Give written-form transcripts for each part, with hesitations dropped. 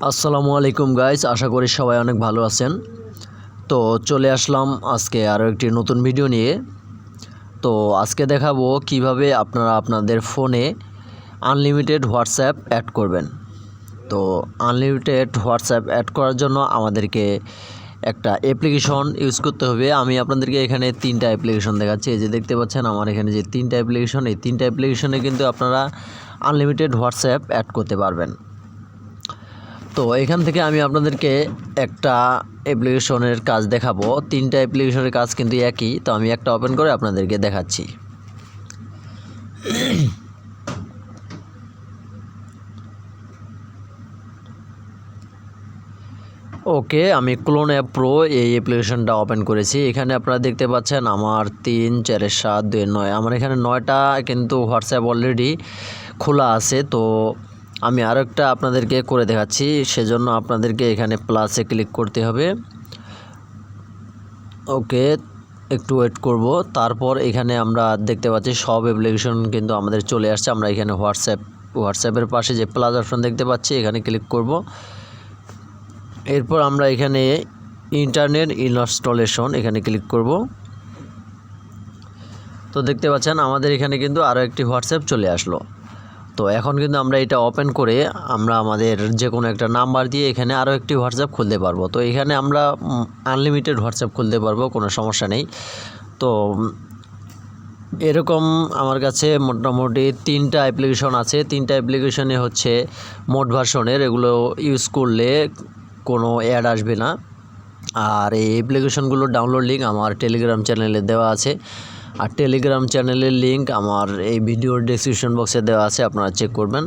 আসসালামু আলাইকুম গাইস, আশা করি সবাই অনেক ভালো আছেন। তো চলে আসলাম আজকে আরও একটি নতুন ভিডিও নিয়ে। তো আজকে দেখাবো কিভাবে আপনারা আপনাদের ফোনে আনলিমিটেড হোয়াটসঅ্যাপ অ্যাড করবেন। তো আনলিমিটেড হোয়াটসঅ্যাপ অ্যাড করার জন্য আমাদেরকে একটা অ্যাপ্লিকেশন ইউজ করতে হবে। আমি আপনাদেরকে এখানে তিনটা অ্যাপ্লিকেশন দেখাচ্ছি। এই যে দেখতে পাচ্ছেন আমার এখানে যে তিনটা অ্যাপ্লিকেশন, এই তিনটা অ্যাপ্লিকেশনে কিন্তু আপনারা আনলিমিটেড হোয়াটসঅ্যাপ অ্যাড করতে পারবেন। তো এখান থেকে আমি আপনাদেরকে একটা অ্যাপ্লিকেশনের কাজ দেখাবো। তিনটা অ্যাপ্লিকেশনের কাজ কিন্তু একই। তো আমি একটা ওপেন করে আপনাদেরকে দেখাচ্ছি। ওকে, আমি ক্লোন অ্যাপ প্রো এই অ্যাপ্লিকেশনটা ওপেন করেছি। এখানে আপনারা দেখতে পাচ্ছেন আমার 3 4 7 2 9 আমার এখানে 9টা কিন্তু হোয়াটসঅ্যাপ অলরেডি খোলা আছে। তো আমি আরও একটা আপনাদেরকে করে দেখাচ্ছি, সেজন্য আপনাদেরকে এখানে প্লাসে ক্লিক করতে হবে। ওকে, একটু ওয়েট করব। তারপর এখানে আমরা দেখতে পাচ্ছি সব অ্যাপ্লিকেশন কিন্তু আমাদের চলে আসছে। আমরা এখানে হোয়াটসঅ্যাপের পাশে যে প্লাস অপশন দেখতে পাচ্ছি এখানে ক্লিক করব। এরপর আমরা এখানে ইন্টারনেট ইনস্টলেশন এখানে ক্লিক করব। তো দেখতে পাচ্ছেন আমাদের এখানে কিন্তু আরও একটি হোয়াটসঅ্যাপ চলে আসলো। তো এখন কিন্তু আমরা এটা ওপেন করে আমরা আমাদের যে কোনো একটা নাম্বার দিয়ে এখানে আরও একটি হোয়াটসঅ্যাপ খুলতে পারবো। তো এখানে আমরা আনলিমিটেড হোয়াটসঅ্যাপ খুলতে পারবো, কোনো সমস্যা নেই। তো এরকম আমার কাছে মোটামুটি 3টা অ্যাপ্লিকেশন আছে। 3টা অ্যাপ্লিকেশনে হচ্ছে মোড ভার্সনের, এগুলো ইউজ করলে কোনো অ্যাড আসবে না। আর এই অ্যাপ্লিকেশনগুলোর ডাউনলোড লিঙ্ক আমার টেলিগ্রাম চ্যানেলে দেওয়া আছে। আর টেলিগ্রাম চ্যানেলের লিঙ্ক আমার এই ভিডিওর ডেসক্রিপশন বক্সে দেওয়া আছে, আপনারা চেক করবেন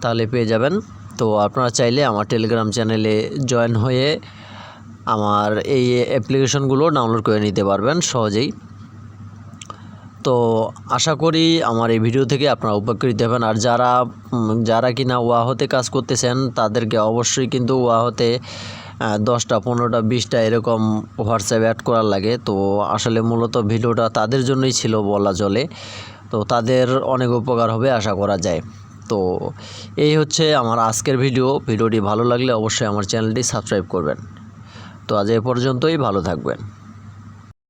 তাহলে পেয়ে যাবেন। তো আপনারা চাইলে আমার টেলিগ্রাম চ্যানেলে জয়েন হয়ে আমার এই অ্যাপ্লিকেশনগুলো ডাউনলোড করে নিতে পারবেন সহজেই। তো আশা করি আমার এই ভিডিও থেকে আপনারা উপকৃত হবেন। আর যারা কিনা ওয়াহতে কাজ করতেছেন তাদেরকে অবশ্যই কিন্তু ওয়াহতে 10টা 15টা 20টা এরকম হোয়াটসঅ্যাপ অ্যাড করার লাগে। তো আসলে মূলত ভিডিওটা তাদের জন্যই ছিল বলা চলে। তো তাদের অনেক উপকার হবে আশা করা যায়। তো এই হচ্ছে আমার আজকের ভিডিওটি ভালো লাগলে অবশ্যই আমার চ্যানেলটি সাবস্ক্রাইব করবেন। তো আজ এ পর্যন্তই, ভালো থাকবেন।